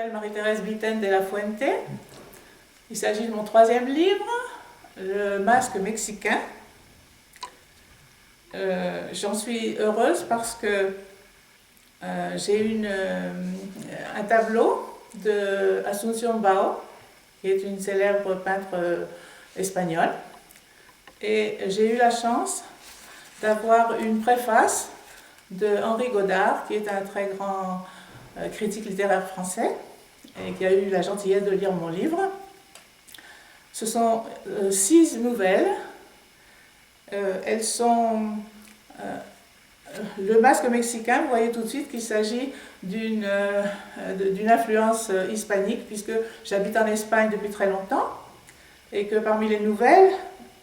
m'appelle Marie-Thérèse Bitten de la Fuente. Il s'agit de mon troisième livre, Le masque mexicain. J'en suis heureuse parce que j'ai eu un tableau de Asunción Bao, qui est une célèbre peintre espagnole. Et j'ai eu la chance d'avoir une préface de Henri Godard, qui est un très grand critique littéraire français, et qui a eu la gentillesse de lire mon livre. Ce sont 6 nouvelles. Elles sont le masque mexicain. Vous voyez tout de suite qu'il s'agit d'une influence hispanique, puisque j'habite en Espagne depuis très longtemps, et que parmi les nouvelles,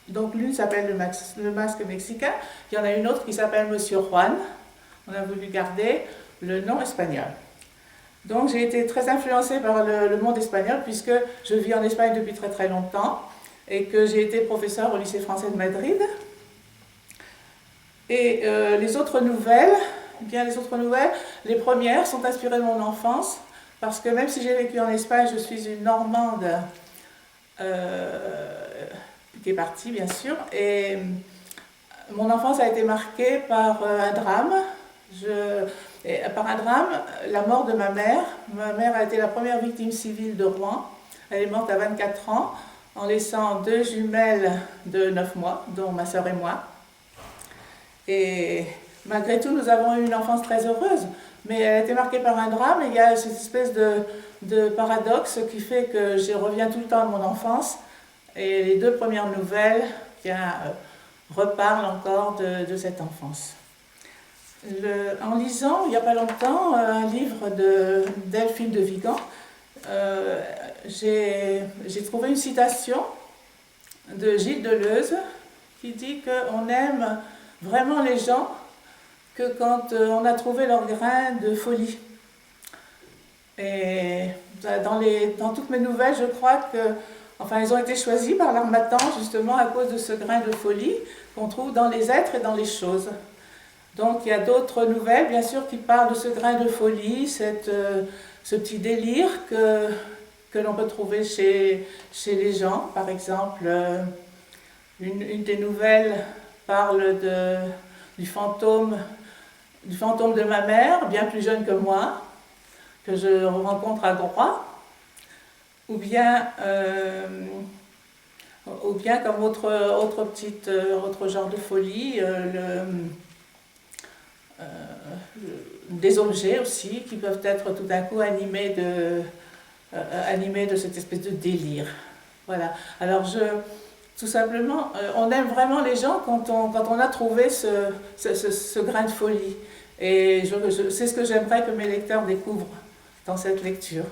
donc l'une s'appelle le masque mexicain, il y en a une autre qui s'appelle Monsieur Juan. On a voulu garder le nom espagnol. Donc j'ai été très influencée par le monde espagnol, puisque je vis en Espagne depuis très très longtemps et que j'ai été professeure au lycée français de Madrid. Et les autres nouvelles, les premières sont inspirées de mon enfance, parce que même si j'ai vécu en Espagne, je suis une Normande qui est partie bien sûr, et mon enfance a été marquée par un drame. La mort de ma mère. Ma mère a été la première victime civile de Rouen. Elle est morte à 24 ans, en laissant 2 jumelles de 9 mois, dont ma sœur et moi. Et malgré tout, nous avons eu une enfance très heureuse, mais elle a été marquée par un drame, et il y a cette espèce de paradoxe qui fait que je reviens tout le temps à mon enfance, et les 2 premières nouvelles reparlent encore de cette enfance. En lisant, il n'y a pas longtemps, un livre de Delphine de Vigan, j'ai trouvé une citation de Gilles Deleuze qui dit qu'on aime vraiment les gens que quand on a trouvé leur grain de folie. Et dans toutes mes nouvelles, je crois elles ont été choisies par l'Harmattan justement à cause de ce grain de folie qu'on trouve dans les êtres et dans les choses. Donc il y a d'autres nouvelles, bien sûr, qui parlent de ce grain de folie, ce petit délire que l'on peut trouver chez les gens. Par exemple, une des nouvelles parle du fantôme de ma mère, bien plus jeune que moi, que je rencontre à Groix, ou bien comme autre genre de folie, des objets aussi qui peuvent être tout d'un coup animés de cette espèce de délire. Voilà. Alors tout simplement, on aime vraiment les gens quand on a trouvé ce grain de folie. Et c'est ce que j'aimerais que mes lecteurs découvrent dans cette lecture.